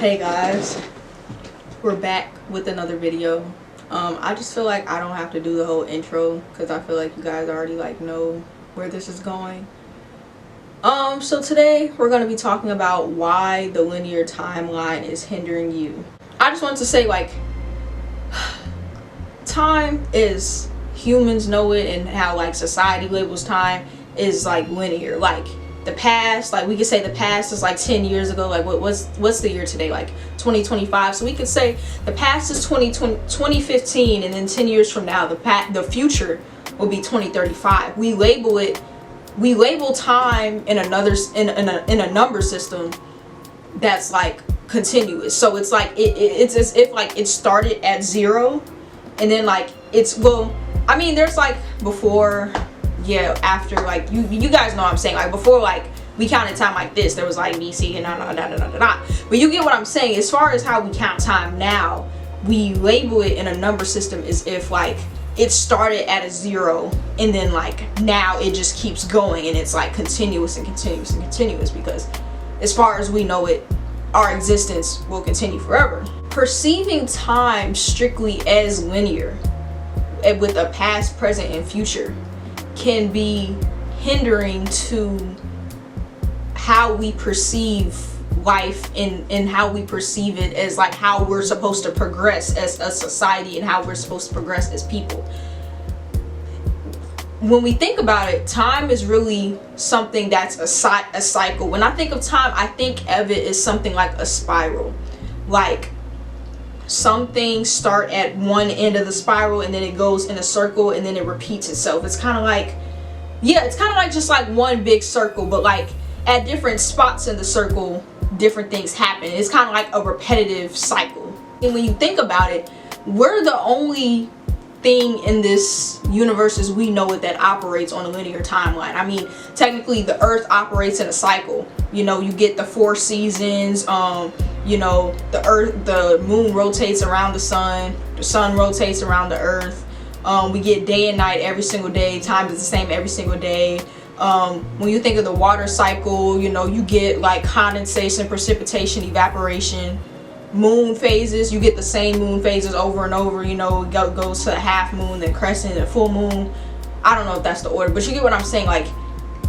Hey guys, we're back with another video. I just feel like I don't have to do the whole intro because I feel like you guys already know where this is going. So today we're going to be talking about why the linear timeline is hindering you. I just want to say, time is, humans know it, and how society labels time is linear. The past, we could say the past is 10 years ago. What's the year today? 2025. So we could say the past is 2015, and then 10 years from now the future will be 2035. We label time in a number system that's continuous. So it's it's as if it started at 0, and then there's before, yeah, after, you guys know what I'm saying. Before, we counted time like this, there was BC and but you get what I'm saying. As far as how we count time now, we label it in a number system as if it started at a 0, and then now it just keeps going, and it's continuous and continuous and continuous, because as far as we know it, our existence will continue forever. Perceiving time strictly as linear with a past, present, and future can be hindering to how we perceive life, and how we perceive it as how we're supposed to progress as a society, and how we're supposed to progress as people. When we think about it, time is really something that's a cycle. When I think of time, I think of it as something like a spiral. Some things start at one end of the spiral, and then it goes in a circle, and then it repeats itself. It's kind of just one big circle, but at different spots in the circle, different things happen. It's kind of like a repetitive cycle. And when you think about it, we're the only thing in this universe as we know it that operates on a linear timeline. I mean, technically the earth operates in a cycle. You get the 4 seasons. The moon rotates around the sun rotates around the earth. We get day and night every single day. Time is the same every single day. When you think of the water cycle, you get condensation, precipitation, evaporation. Moon phases, you get the same moon phases over and over. It goes to a half moon, then crescent, and full moon. I don't know if that's the order, but you get what I'm saying.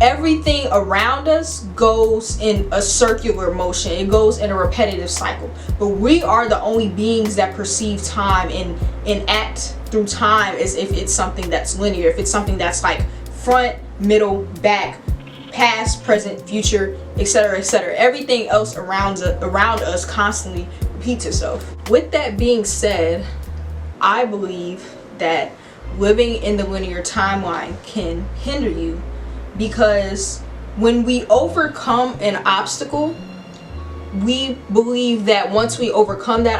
Everything around us goes in a circular motion. It goes in a repetitive cycle. But we are the only beings that perceive time and act through time as if it's something that's linear. If it's something that's front, middle, back, past, present, future, etc., etc. Everything else around us constantly repeats itself. With that being said, I believe that living in the linear timeline can hinder you, because when we overcome an obstacle, we believe that once we overcome that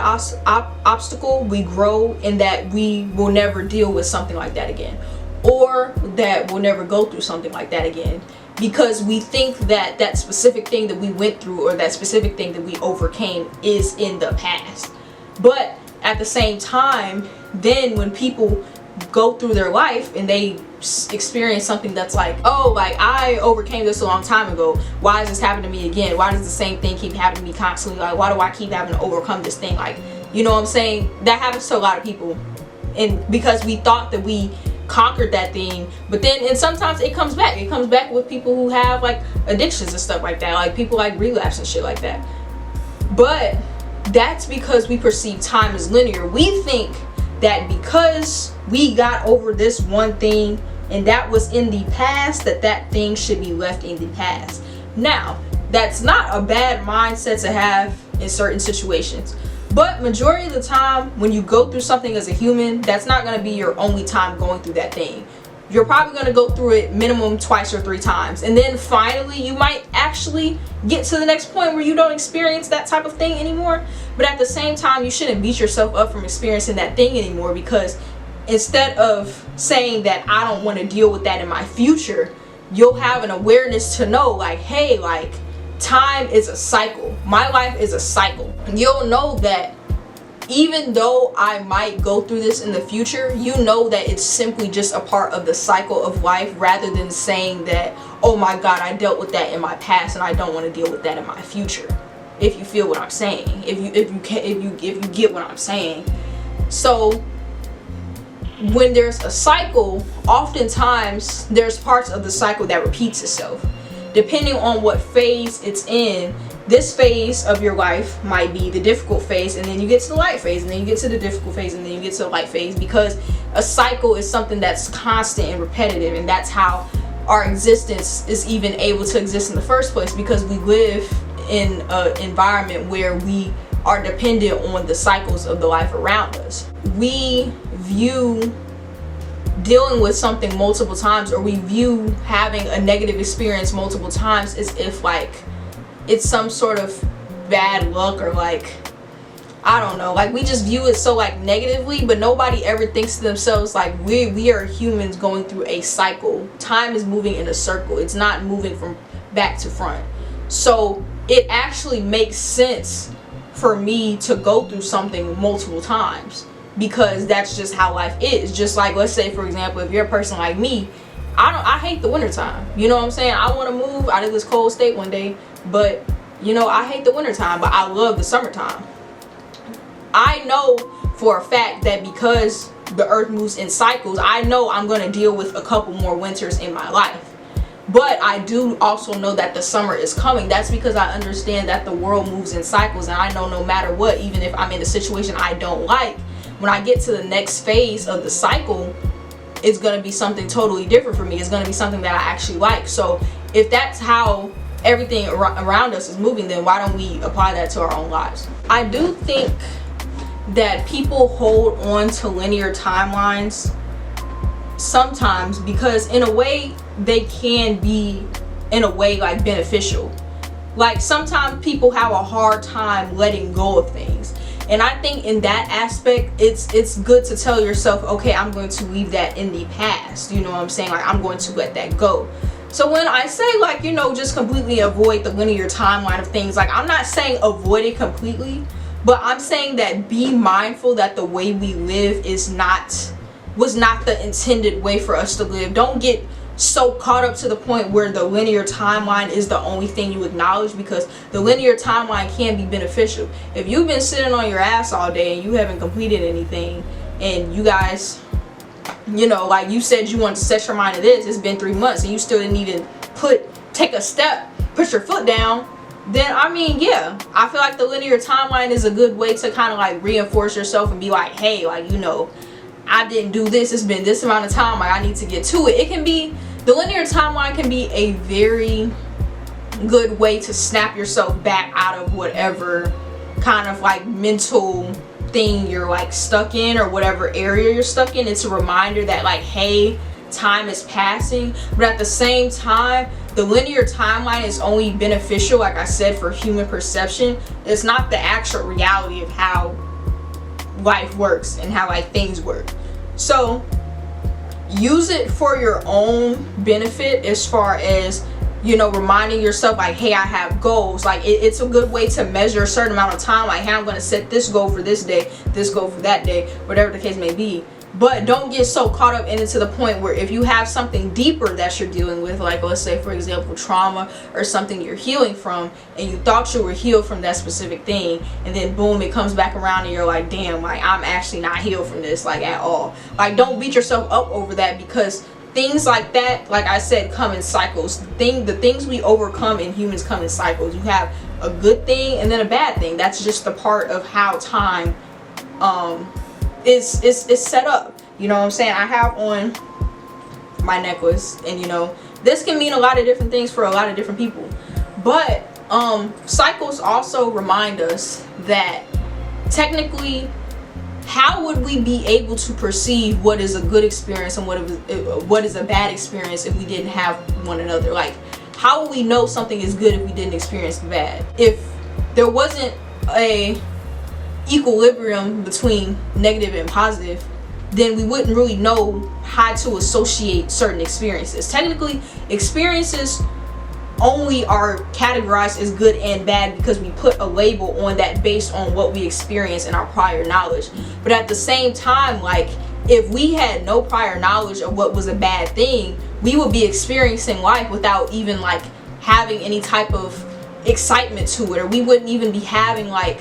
obstacle, we grow, and that we will never deal with something like that again, or that we'll never go through something like that again, because we think that that specific thing that we went through, or that specific thing that we overcame, is in the past. But at the same time, then when people go through their life and they experience something that's I overcame this a long time ago, why is this happening to me again? Why does the same thing keep happening to me constantly? Why do I keep having to overcome this thing? You know what I'm saying? That happens to a lot of people, and because we thought that we conquered that thing, but then, and sometimes it comes back with people who have addictions and stuff like that, people relapse and shit like that. But that's because we perceive time as linear. We think that because we got over this one thing and that was in the past, that thing should be left in the past. Now, that's not a bad mindset to have in certain situations, but majority of the time when you go through something as a human, that's not going to be your only time going through that thing. You're probably going to go through it minimum 2 or 3 times, and then finally you might actually get to the next point where you don't experience that type of thing anymore. But at the same time, you shouldn't beat yourself up from experiencing that thing anymore, because instead of saying that I don't want to deal with that in my future, you'll have an awareness to know hey, time is a cycle. My life is a cycle. You'll know that even though I might go through this in the future, you know that it's simply just a part of the cycle of life, rather than saying that, oh my god, I dealt with that in my past and I don't want to deal with that in my future. if you feel what I'm saying, if you get what I'm saying. So when there's a cycle, oftentimes there's parts of the cycle that repeats itself depending on what phase it's in. This phase of your life might be the difficult phase, and then you get to the light phase, and then you get to the difficult phase, and then you get to the light phase, because a cycle is something that's constant and repetitive, and that's how our existence is even able to exist in the first place, because we live in an environment where we are dependent on the cycles of the life around us. We view dealing with something multiple times, or we view having a negative experience multiple times, as if like it's some sort of bad luck, or like, I don't know, like we just view it so like negatively, but nobody ever thinks to themselves like we are humans going through a cycle. Time is moving in a circle. It's not moving from back to front. So it actually makes sense for me to go through something multiple times, because that's just how life is. Just like, let's say for example, if you're a person like me, I hate the wintertime. You know what I'm saying? I want to move out of this cold state one day, but you know, I hate the wintertime, but I love the summertime. I know for a fact that because the earth moves in cycles, I know I'm going to deal with a couple more winters in my life. But I do also know that the summer is coming. That's because I understand that the world moves in cycles, and I know no matter what, even if I'm in a situation I don't like, when I get to the next phase of the cycle, it's going to be something totally different for me. It's going to be something that I actually like. So if that's how everything around us is moving, then why don't we apply that to our own lives? I do think that people hold on to linear timelines sometimes because in a way they can be, in a way, like beneficial. Like sometimes people have a hard time letting go of things, and I think in that aspect it's good to tell yourself, okay, I'm going to leave that in the past. You know what I'm saying? Like I'm going to let that go. So when I say, like, you know, just completely avoid the linear timeline of things, like I'm not saying avoid it completely, but I'm saying that be mindful that the way we live was not the intended way for us to live. Don't get so caught up to the point where the linear timeline is the only thing you acknowledge, because the linear timeline can be beneficial. If you've been sitting on your ass all day and you haven't completed anything, and you guys, you know, like you said you wanted to set your mind to this, it's been 3 months and you still didn't even take a step, put your foot down, then I mean, yeah, I feel like the linear timeline is a good way to kind of like reinforce yourself and be like, hey, like, you know, I didn't do this, it's been this amount of time, like I need to get to it. It can be, the linear timeline can be a very good way to snap yourself back out of whatever kind of like mental thing you're like stuck in, or whatever area you're stuck in. It's a reminder that like, hey, time is passing. But at the same time, the linear timeline is only beneficial, like I said, for human perception. It's not the actual reality of how life works and how like things work. So use it for your own benefit, as far as, you know, reminding yourself like, hey, I have goals. Like it's a good way to measure a certain amount of time, like, hey, I'm going to set this goal for this day, this goal for that day, whatever the case may be. But don't get so caught up in it to the point where if you have something deeper that you're dealing with, like let's say for example trauma or something you're healing from, and you thought you were healed from that specific thing, and then boom, it comes back around and you're like, damn, like I'm actually not healed from this, like at all. Like don't beat yourself up over that, because things like that, like I said, come in cycles. The things we overcome in humans come in cycles. You have a good thing and then a bad thing. That's just the part of how time is set up. You know what I'm saying? I have on my necklace, and you know, this can mean a lot of different things for a lot of different people. But cycles also remind us that technically, how would we be able to perceive what is a good experience and what is a bad experience if we didn't have one another? Like, how would we know something is good if we didn't experience the bad? If there wasn't a equilibrium between negative and positive, then we wouldn't really know how to associate certain experiences. Technically, experiences only are categorized as good and bad because we put a label on that based on what we experienced in our prior knowledge. But at the same time, like, if we had no prior knowledge of what was a bad thing, we would be experiencing life without even like having any type of excitement to it, or we wouldn't even be having like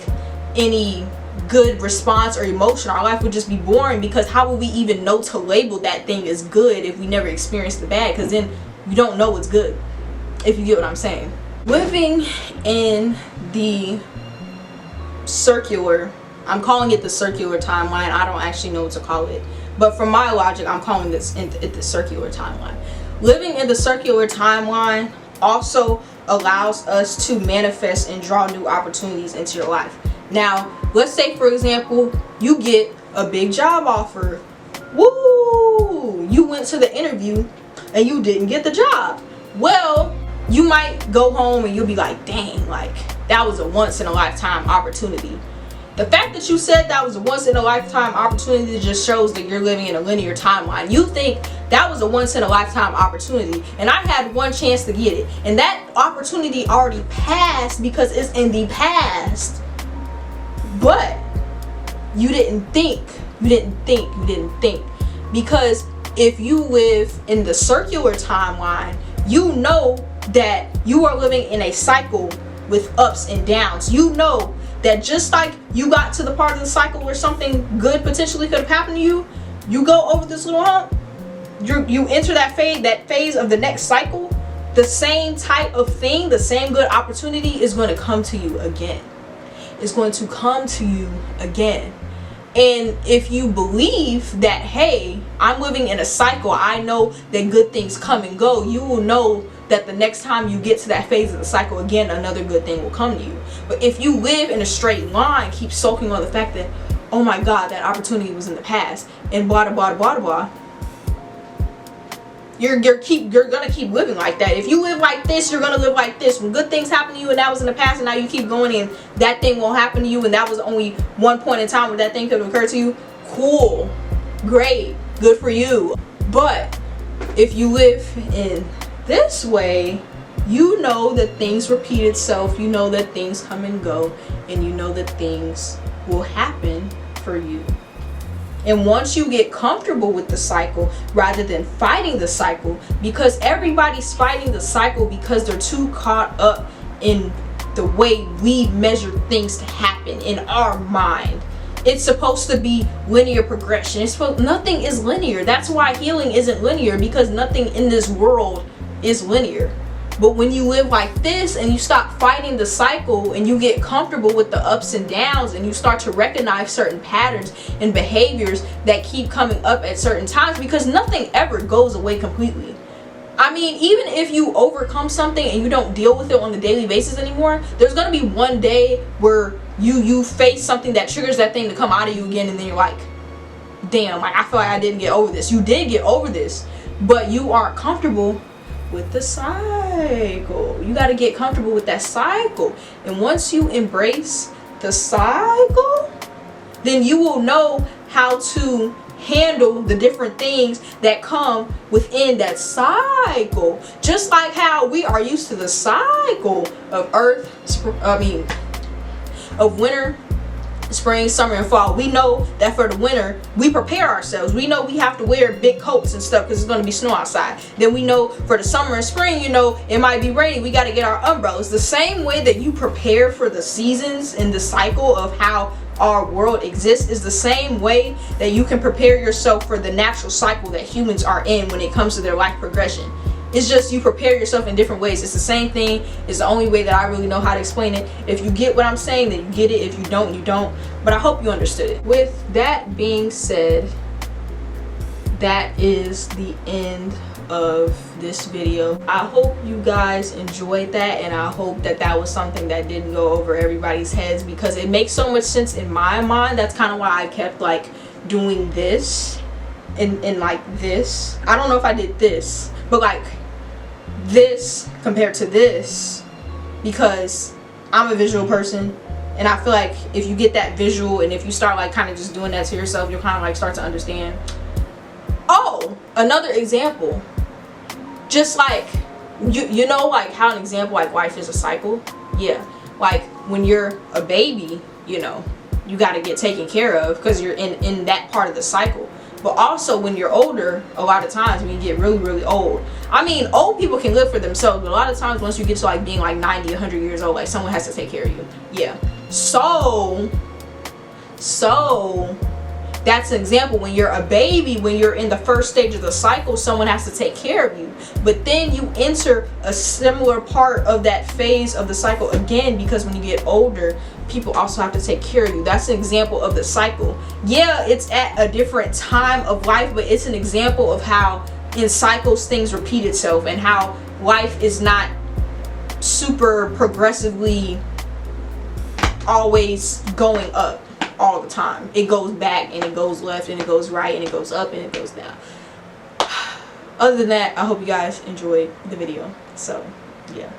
any good response or emotion. Our life would just be boring, because how would we even know to label that thing as good if we never experienced the bad? Because then you don't know what's good, if you get what I'm saying. Living in the circular, I'm calling it the circular timeline. I don't actually know what to call it, but from my logic, I'm calling this the circular timeline. Living in the circular timeline also allows us to manifest and draw new opportunities into your life. Now, let's say, for example, you get a big job offer. Woo! You went to the interview and you didn't get the job. Well, you might go home and you'll be like, dang, like that was a once in a lifetime opportunity. The fact that you said that was a once in a lifetime opportunity just shows that you're living in a linear timeline. You think that was a once in a lifetime opportunity and I had one chance to get it, and that opportunity already passed because it's in the past. But you didn't think, because if you live in the circular timeline, you know that you are living in a cycle with ups and downs. You know that just like you got to the part of the cycle where something good potentially could have happened to you, you go over this little hump, you enter that phase of the next cycle, the same type of thing, the same good opportunity is going to come to you again. It's going to come to you again. And if you believe that, hey, I'm living in a cycle, I know that good things come and go, you will know that the next time you get to that phase of the cycle again, another good thing will come to you. But if you live in a straight line, keep soaking on the fact that, oh my God, that opportunity was in the past, and blah, blah, blah, blah, blah, you're gonna keep living like that. If you live like this, you're gonna live like this. When good things happen to you and that was in the past, and now you keep going and that thing won't happen to you, and that was only one point in time where that thing could occur to you, cool, great, good for you. But if you live in this way, you know that things repeat itself, you know that things come and go, and you know that things will happen for you. And once you get comfortable with the cycle rather than fighting the cycle, because everybody's fighting the cycle because they're too caught up in the way we measure things to happen in our mind. It's supposed to be linear progression. Nothing is linear. That's why healing isn't linear, because nothing in this world is linear. But when you live like this and you stop fighting the cycle and you get comfortable with the ups and downs, and you start to recognize certain patterns and behaviors that keep coming up at certain times, because nothing ever goes away completely. I mean, even if you overcome something and you don't deal with it on a daily basis anymore, there's going to be one day where you face something that triggers that thing to come out of you again, and then you're like, damn, like I feel like I didn't get over this. You did get over this, but you aren't comfortable with the cycle. You got to get comfortable with that cycle. And once you embrace the cycle, then you will know how to handle the different things that come within that cycle. Just like how we are used to the cycle of of winter, spring, summer, and fall. We know that for the winter, we prepare ourselves. We know we have to wear big coats and stuff because it's going to be snow outside. Then we know for the summer and spring, you know, it might be rainy. We got to get our umbrellas. The same way that you prepare for the seasons and the cycle of how our world exists is the same way that you can prepare yourself for the natural cycle that humans are in when it comes to their life progression. It's just you prepare yourself in different ways. It's the same thing. It's the only way that I really know how to explain it. If you get what I'm saying, then you get it. If you don't, you don't. But I hope you understood it. With that being said, that is the end of this video. I hope you guys enjoyed that, and I hope that that was something that didn't go over everybody's heads, because it makes so much sense in my mind. That's kind of why I kept like doing this and like this. I don't know if I did this, but like this compared to this, because I'm a visual person, and I feel like if you get that visual and if you start like kind of just doing that to yourself, you'll kind of like start to understand. Oh, another example, just like you know, like how an example like life is a cycle. Yeah, like when you're a baby, you know, you got to get taken care of because you're in that part of the cycle. But also when you're older, a lot of times when you get really, really old, I mean, old people can live for themselves, but a lot of times once you get to like being like 90, 100 years old, like someone has to take care of you. Yeah. So that's an example. When you're a baby, when you're in the first stage of the cycle, someone has to take care of you. But then you enter a similar part of that phase of the cycle again, because when you get older, people also have to take care of you. That's an example of the cycle. Yeah, it's at a different time of life, but it's an example of how in cycles things repeat itself, and how life is not super progressively always going up all the time. It goes back and it goes left and it goes right and it goes up and it goes down. Other than that, I hope you guys enjoyed the video. So yeah.